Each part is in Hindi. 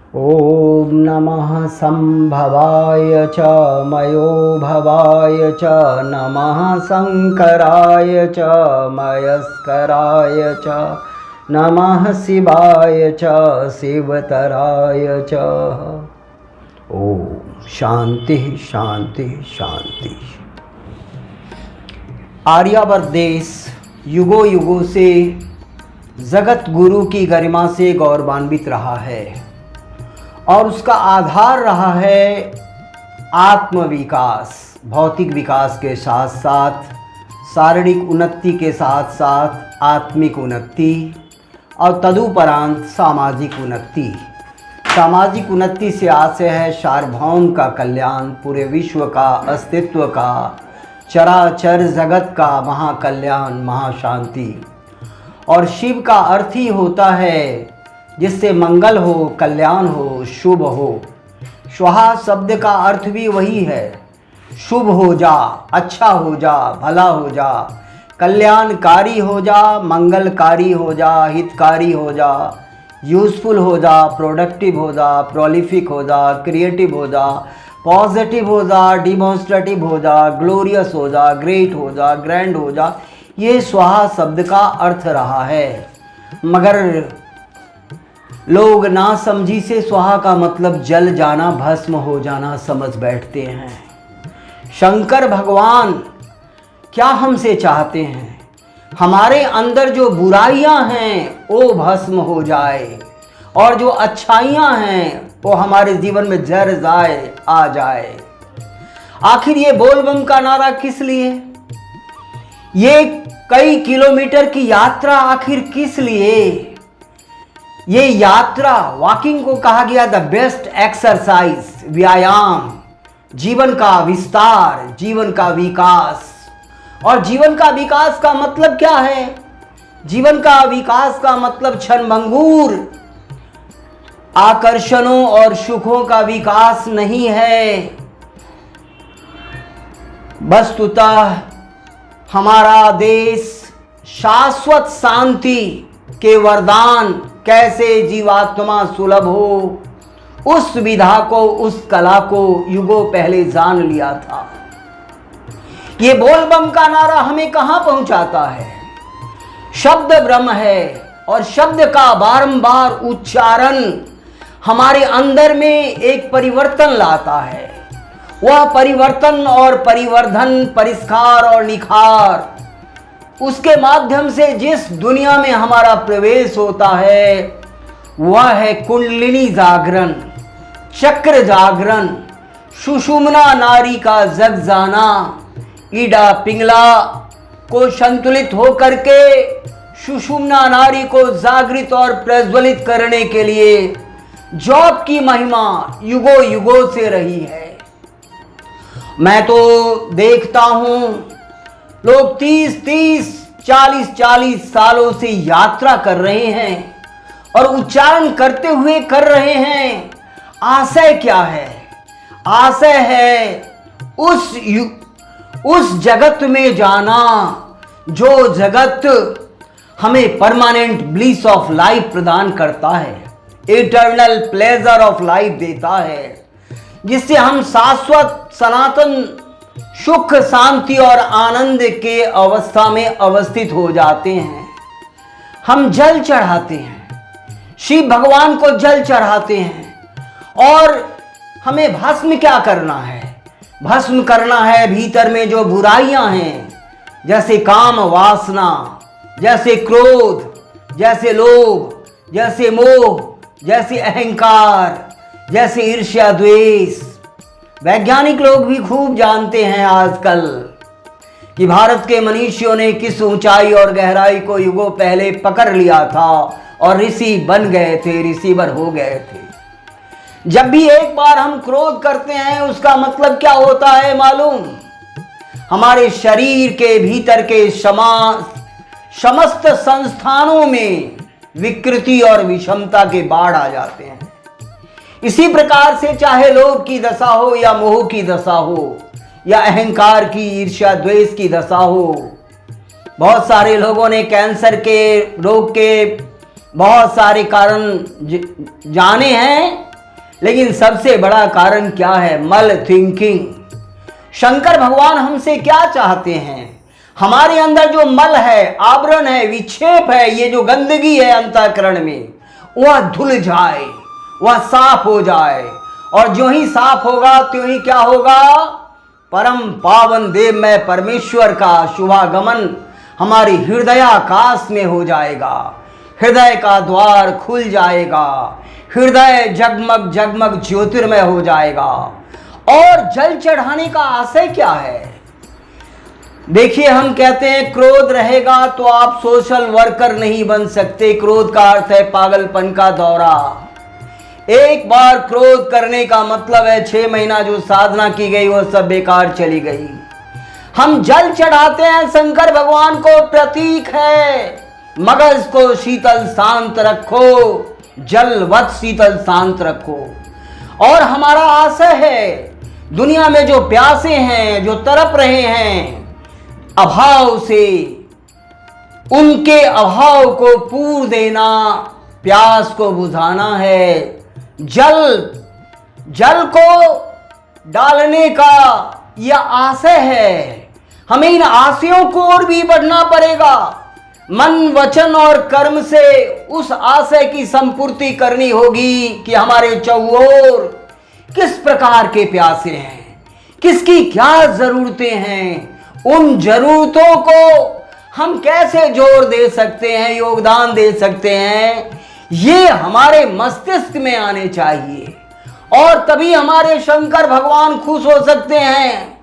ॐ नमः संभवाय च मयो भवाय च नमः शंकराय च मयस्कराय च नमः शिवाय च शिवतराय च। ओम शांति शांति शांति। आर्यावर्त देश युगों युगों से जगत गुरु की गरिमा से गौरवान्वित रहा है और उसका आधार रहा है आत्म विकास। भौतिक विकास के साथ साथ शारीरिक उन्नति के साथ साथ आत्मिक उन्नति और तदुपरांत सामाजिक उन्नति। सामाजिक उन्नति से आशय है सार्वभौम का कल्याण, पूरे विश्व का अस्तित्व का, चराचर जगत का महाकल्याण, महाशांति। और शिव का अर्थ ही होता है जिससे मंगल हो, कल्याण हो, शुभ हो। स्वाहा शब्द का अर्थ भी वही है, शुभ हो जा, अच्छा हो जा, भला हो जा, कल्याणकारी हो जा, मंगलकारी हो जा, हितकारी हो जा, यूज़फुल हो जा, प्रोडक्टिव हो जा, प्रोलिफिक हो जा, क्रिएटिव हो जा, पॉजिटिव हो जा, डिमॉन्स्ट्रेटिव हो जा, ग्लोरियस हो जा, ग्रेट हो जा, ग्रैंड हो जा। ये स्वाहा शब्द का अर्थ रहा है, मगर लोग ना समझी से स्वाहा का मतलब जल जाना, भस्म हो जाना समझ बैठते हैं। शंकर भगवान क्या हमसे चाहते हैं? हमारे अंदर जो बुराइयां हैं वो भस्म हो जाए और जो अच्छाइयां हैं वो हमारे जीवन में जर जाए, आ जाए। आखिर ये बोलबम का नारा किस लिए? ये कई किलोमीटर की यात्रा आखिर किस लिए? ये यात्रा, वॉकिंग को कहा गया द बेस्ट एक्सरसाइज, व्यायाम, जीवन का विस्तार, जीवन का विकास। और जीवन का विकास का मतलब क्या है? जीवन का विकास का मतलब क्षणभंगुर आकर्षणों और सुखों का विकास नहीं है। वस्तुतः हमारा देश शाश्वत शांति के वरदान कैसे जीवात्मा सुलभ हो, उस विधा को, उस कला को युगों पहले जान लिया था। ये बोलबम का नारा हमें कहां पहुंचाता है? शब्द ब्रह्म है और शब्द का बारंबार उच्चारण हमारे अंदर में एक परिवर्तन लाता है। वह परिवर्तन और परिवर्धन, परिष्कार और निखार, उसके माध्यम से जिस दुनिया में हमारा प्रवेश होता है वह है कुंडलिनी जागरण, चक्र जागरण, सुषुम्ना नारी का जग जाना, ईडा पिंगला को संतुलित होकर के सुषुम्ना नारी को जागृत और प्रज्वलित करने के लिए जॉब की महिमा युगों युगों से रही है। मैं तो देखता हूं लोग 30-30, 40-40 सालों से यात्रा कर रहे हैं और उच्चारण करते हुए कर रहे हैं। आशय क्या है? आशय है उस जगत में जाना जो जगत हमें परमानेंट ब्लिस ऑफ लाइफ प्रदान करता है, इटर्नल प्लेजर ऑफ लाइफ देता है, जिससे हम शाश्वत सनातन सुख, शांति और आनंद के अवस्था में अवस्थित हो जाते हैं। हम जल चढ़ाते हैं, शिव भगवान को जल चढ़ाते हैं। और हमें भस्म क्या करना है? भस्म करना है भीतर में जो बुराइयां हैं, जैसे काम वासना, जैसे क्रोध, जैसे लोभ, जैसे मोह, जैसे अहंकार, जैसे ईर्ष्या, द्वेष। वैज्ञानिक लोग भी खूब जानते हैं आजकल कि भारत के मनुष्यों ने किस ऊंचाई और गहराई को युगों पहले पकड़ लिया था और ऋषि बन गए थे, ऋषिवर हो गए थे। जब भी एक बार हम क्रोध करते हैं उसका मतलब क्या होता है मालूम? हमारे शरीर के भीतर के समस्त संस्थानों में विकृति और विषमता के बाढ़ आ जाते हैं। इसी प्रकार से चाहे लोभ की दशा हो या मोह की दशा हो या अहंकार की, ईर्ष्या, द्वेष की दशा हो, बहुत सारे लोगों ने कैंसर के रोग के बहुत सारे कारण जाने हैं, लेकिन सबसे बड़ा कारण क्या है? मल थिंकिंग। शंकर भगवान हमसे क्या चाहते हैं? हमारे अंदर जो मल है, आवरण है, विक्षेप है, ये जो गंदगी है अंतःकरण में, वह धुल जाए, वह साफ हो जाए। और जो ही साफ होगा त्यों ही क्या होगा? परम पावन देव में परमेश्वर का शुभागमन हमारे हृदयाकाश में हो जाएगा। हृदय का द्वार खुल जाएगा, हृदय जगमग जगमग ज्योतिर्मय हो जाएगा। और जल चढ़ाने का आशय क्या है? देखिए, हम कहते हैं क्रोध रहेगा तो आप सोशल वर्कर नहीं बन सकते। क्रोध का अर्थ है पागलपन का दौरा। एक बार क्रोध करने का मतलब है 6 महीना जो साधना की गई वो सब बेकार चली गई। हम जल चढ़ाते हैं शंकर भगवान को, प्रतीक है मगज को शीतल शांत रखो, जलवत शीतल शांत रखो। और हमारा आशय है दुनिया में जो प्यासे हैं, जो तड़प रहे हैं अभाव से, उनके अभाव को पूर देना, प्यास को बुझाना है। जल को डालने का यह आशय है। हमें इन आशयों को और भी बढ़ना पड़ेगा। मन, वचन और कर्म से उस आशय की संपूर्ति करनी होगी कि हमारे चौओर किस प्रकार के प्यासे हैं, किसकी क्या जरूरतें हैं, उन जरूरतों को हम कैसे जोर दे सकते हैं, योगदान दे सकते हैं, ये हमारे मस्तिष्क में आने चाहिए। और तभी हमारे शंकर भगवान खुश हो सकते हैं।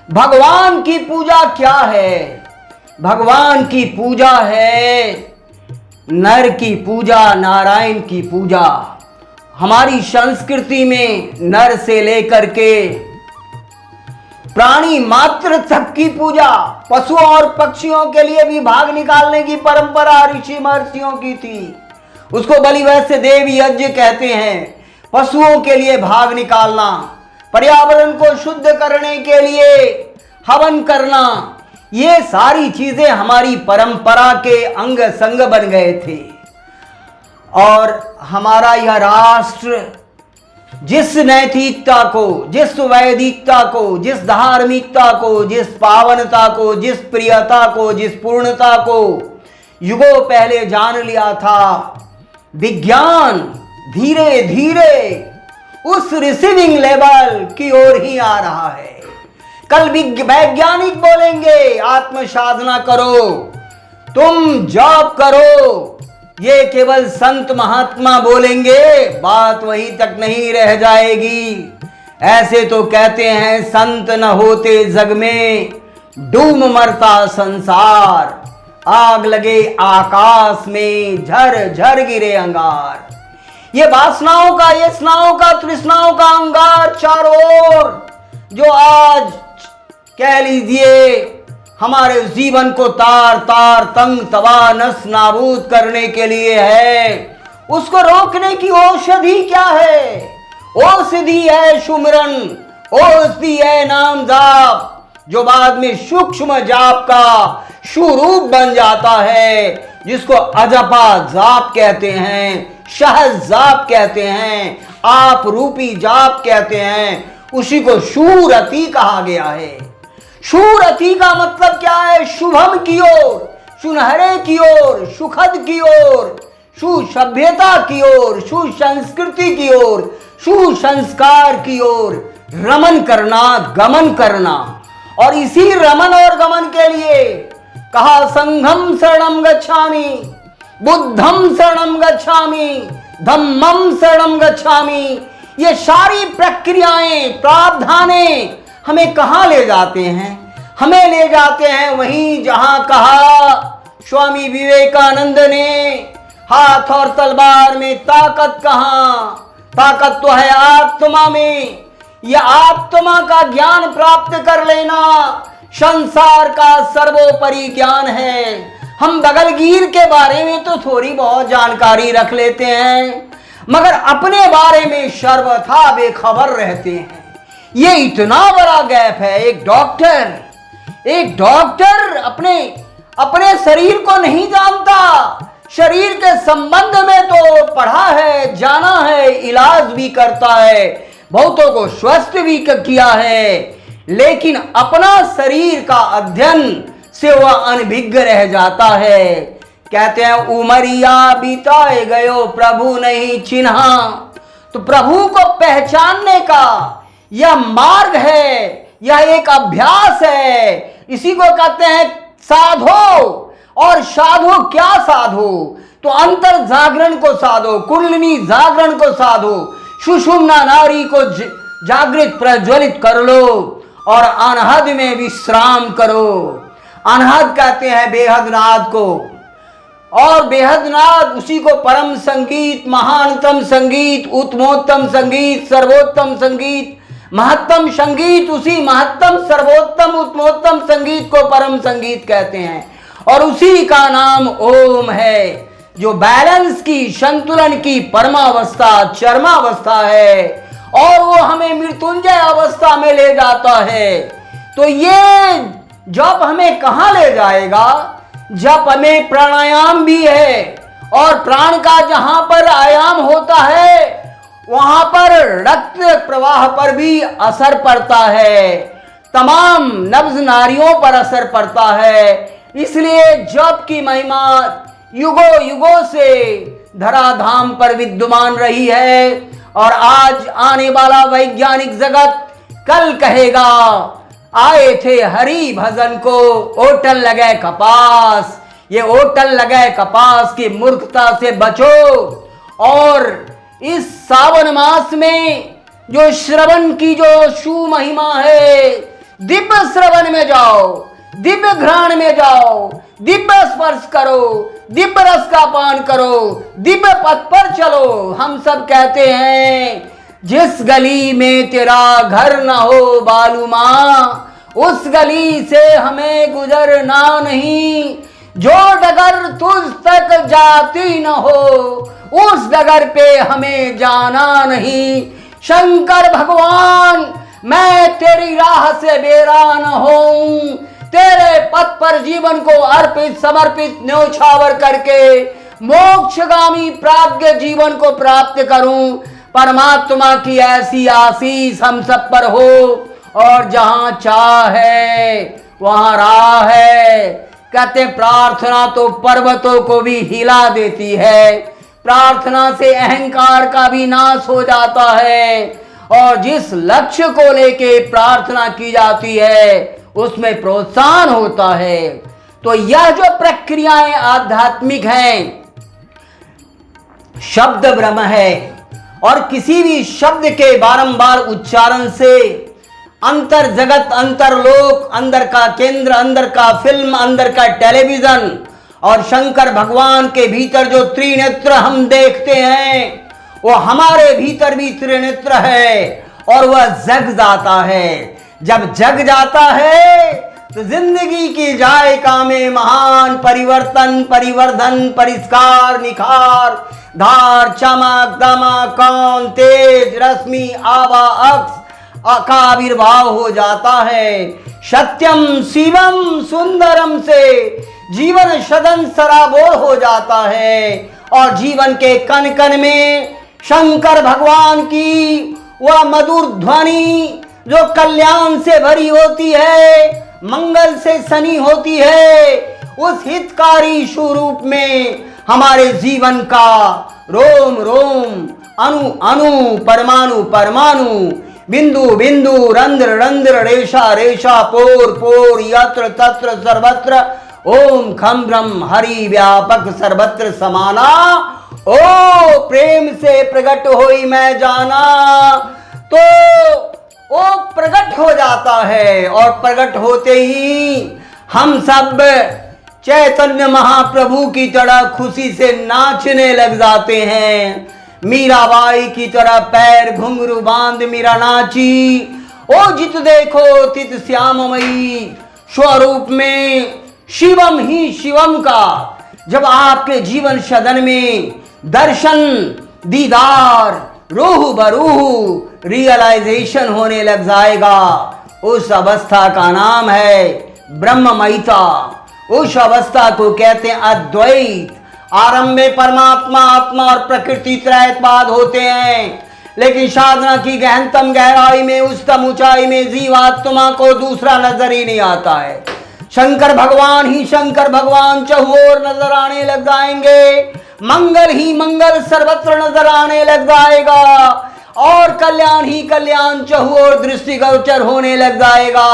भगवान की पूजा क्या है? भगवान की पूजा है नर की पूजा, नारायण की पूजा। हमारी संस्कृति में नर से लेकर के प्राणी मात्र तक की पूजा, पशुओं और पक्षियों के लिए भी भाग निकालने की परंपरा ऋषि महर्षियों की थी। उसको बलि वैश्य देव यज्ञ कहते हैं। पशुओं के लिए भाग निकालना, पर्यावरण को शुद्ध करने के लिए हवन करना, ये सारी चीजें हमारी परंपरा के अंग संग बन गए थे। और हमारा यह राष्ट्र जिस नैतिकता को, जिस वैदिकता को, जिस धार्मिकता को, जिस पावनता को, जिस प्रियता को, जिस पूर्णता को युगों पहले जान लिया था, विज्ञान धीरे धीरे उस रिसीविंग लेवल की ओर ही आ रहा है। कल वैज्ञानिक बोलेंगे आत्म साधना करो, तुम जॉब करो, ये केवल संत महात्मा बोलेंगे, बात वहीं तक नहीं रह जाएगी। ऐसे तो कहते हैं संत न होते जग में डूब मरता संसार, आग लगे आकाश में झर झर गिरे अंगार। ये वासनाओं का, ये स्नाओं का, तृष्णाओं का अंगार चारों ओर जो आज कह लीजिए हमारे जीवन को तार तार तंग तवा नस नाबूद करने के लिए है, उसको रोकने की औषधि क्या है? औषधि है सुमिरन, औषधि है नाम जाप, जो बाद में सूक्ष्म जाप का स्वरूप बन जाता है, जिसको अजपा जाप कहते हैं, सहज जाप कहते हैं, आप रूपी जाप कहते हैं। उसी को शूरति कहा गया है। शूरति का मतलब क्या है? शुभम की ओर, सुनहरे की ओर, सुखद की ओर, सुसभ्यता की ओर, सुसंस्कृति की ओर, सुसंस्कार की ओर रमन करना, गमन करना। और इसी रमन और गमन के लिए कहा संघम शरणम गच्छामि, बुद्धम शरणम गच्छामि, धम्मम शरणम गच्छामि। ये सारी प्रक्रियाएं, प्रावधानें हमें कहां ले जाते हैं? हमें ले जाते हैं वहीं जहां कहा स्वामी विवेकानंद ने, हाथ और तलवार में ताकत कहां? ताकत तो है आत्मा में। यह आत्मा का ज्ञान प्राप्त कर लेना संसार का सर्वोपरि ज्ञान है। हम बगलगीर के बारे में तो थोड़ी बहुत जानकारी रख लेते हैं, मगर अपने बारे में सर्वथा बेखबर रहते हैं। ये इतना बड़ा गैप है। एक डॉक्टर अपने शरीर को नहीं जानता, शरीर के संबंध में तो पढ़ा है, जाना है, इलाज भी करता है, बहुतों को स्वस्थ भी किया है, लेकिन अपना शरीर का अध्ययन से वह अनभिज्ञ रह जाता है। कहते हैं उमरिया बीताए गयो प्रभु नहीं चिन्हा। तो प्रभु को पहचानने का यह मार्ग है, यह एक अभ्यास है। इसी को कहते हैं साधो। और साधो क्या साधो? तो अंतर जागरण को साधो, कुंडलिनी जागरण को साधो, सुषुम्ना नाड़ी को जागृत प्रज्वलित कर लो और अनहद में विश्राम करो। अनहद कहते हैं बेहद नाद को, और बेहद नाद उसी को परम संगीत, महानतम संगीत, उत्तमोत्तम संगीत, सर्वोत्तम संगीत, महत्तम संगीत, उसी महत्तम सर्वोत्तम उत्तमोत्तम संगीत को परम संगीत कहते हैं। और उसी का नाम ओम है, जो बैलेंस की, संतुलन की परमावस्था, चरमावस्था है, और वो हमें मृत्युंजय अवस्था में ले जाता है। तो ये जप हमें कहाँ ले जाएगा? जप हमें प्राणायाम भी है, और प्राण का जहां पर आयाम होता है वहां पर रक्त प्रवाह पर भी असर पड़ता है, तमाम नब्ज नारियों पर असर पड़ता है। इसलिए जप की महिमा युगों युगों से धराधाम पर विद्यमान रही है, और आज आने वाला वैज्ञानिक जगत कल कहेगा आए थे हरि भजन को ओटल लगे कपास। ये ओटल लगे कपास की मूर्खता से बचो, और इस सावन मास में जो श्रवण की जो शु महिमा है, दिव्य श्रवण में जाओ, दिव्य घ्राण में जाओ, दिव्य स्पर्श करो, दिव्य रस का पान करो, दिव्य पथ पर चलो। हम सब कहते हैं जिस गली में तेरा घर न हो बालू माँ, उस गली से हमें गुजरना नहीं। जो डगर तुझ तक जाती न हो, उस डगर पे हमें जाना नहीं। शंकर भगवान मैं तेरी राह से बेरान हूं, तेरे पथ पर जीवन को अर्पित समर्पित न्यौछावर करके मोक्षगामी प्राज्ञ जीवन को प्राप्त करूं। परमात्मा की ऐसी आशीष हम सब पर हो, और जहां चाह है वहां राह है। कहते प्रार्थना तो पर्वतों को भी हिला देती है, प्रार्थना से अहंकार का भी नाश हो जाता है, और जिस लक्ष्य को लेके प्रार्थना की जाती है उसमें प्रोत्साहन होता है। तो यह जो प्रक्रियाएं आध्यात्मिक हैं, शब्द ब्रह्म है, और किसी भी शब्द के बारंबार उच्चारण से अंतर जगत, अंतर लोक, अंदर का केंद्र, अंदर का फिल्म, अंदर का टेलीविजन, और शंकर भगवान के भीतर जो त्रिनेत्र हम देखते हैं वो हमारे भीतर भी त्रिनेत्र है, और वह जग जाता है। जब जग जाता है तो जिंदगी की जायका में महान परिवर्तन, परिवर्धन, परिष्कार, निखार, धार, चमक, दमक, कौन, तेज, रश्मि, आभा, अक्स का आविर्भाव हो जाता है। सत्यम शिवम सुंदरम से जीवन सदन सराबोर हो जाता है, और जीवन के कण कण में शंकर भगवान की वह मधुर ध्वनि जो कल्याण से भरी होती है, मंगल से सनी होती है, उस हितकारी स्वरूप में हमारे जीवन का रोम रोम, अणु अणु, परमाणु परमाणु, बिंदु बिंदु, रंध्र रंध्र, रेशा रेशा, पोर पोर, यत्र तत्र सर्वत्र ओम खम ब्रह्म हरि व्यापक सर्वत्र समाना। ओ प्रेम से प्रकट होई मैं जाना, तो वो प्रकट हो जाता है, और प्रकट होते ही हम सब चैतन्य महाप्रभु की तरह खुशी से नाचने लग जाते हैं। मीराबाई की तरह पैर घुंघरू बांध मीरा नाची। ओ जित देखो तित श्याममयी, स्वरूप में शिवम ही शिवम का जब आपके जीवन सदन में दर्शन, दीदार, रूह बरूह रियलाइजेशन होने लग जाएगा, उस अवस्था का नाम है ब्रह्ममयिता। उस अवस्था को कहते हैं अद्वैत। आरंभ में परमात्मा, आत्मा और प्रकृति त्रैतवाद होते हैं, लेकिन साधना की गहनतम गहराई में, उच्चतम ऊंचाई में जीवात्मा को दूसरा नजर ही नहीं आता है। शंकर भगवान ही शंकर भगवान चहुओर नजर आने लग जाएंगे, मंगल ही मंगल सर्वत्र नजर आने लग जाएगा, और कल्याण ही कल्याण चहुओर दृष्टिगोचर होने लग जाएगा।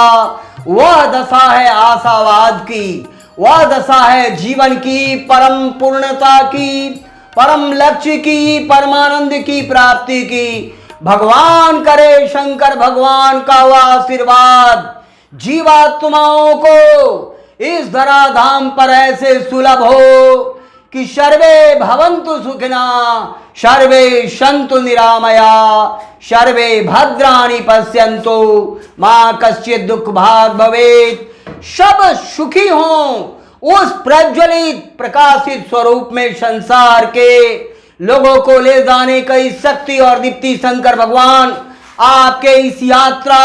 वह दशा है आशावाद की, वह दशा है जीवन की परम पूर्णता की, परम लक्ष्य की, परमानंद की प्राप्ति की। भगवान करे शंकर भगवान का वह आशीर्वाद जीवात्माओं को इस धराधाम पर ऐसे सुलभ हो कि सर्वे भवन्तु सुखिना, सर्वे सन्तु निरामया, सर्वे भद्राणि पश्यन्तु मां कश्चित् दुख भाग भवेत्। सब सुखी हों, उस प्रज्वलित प्रकाशित स्वरूप में संसार के लोगों को ले जाने की शक्ति और दीप्ति शंकर भगवान आपके इस यात्रा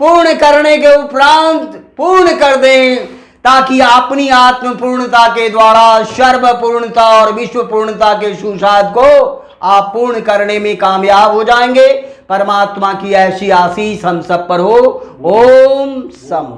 पूर्ण करने के उपरांत पूर्ण कर दें, ताकि अपनी आत्म पूर्णता के द्वारा सर्व पूर्णता और विश्व पूर्णता के सुसाध को आप पूर्ण करने में कामयाब हो जाएंगे। परमात्मा की ऐसी आशीष हम सब पर हो। ओम सम।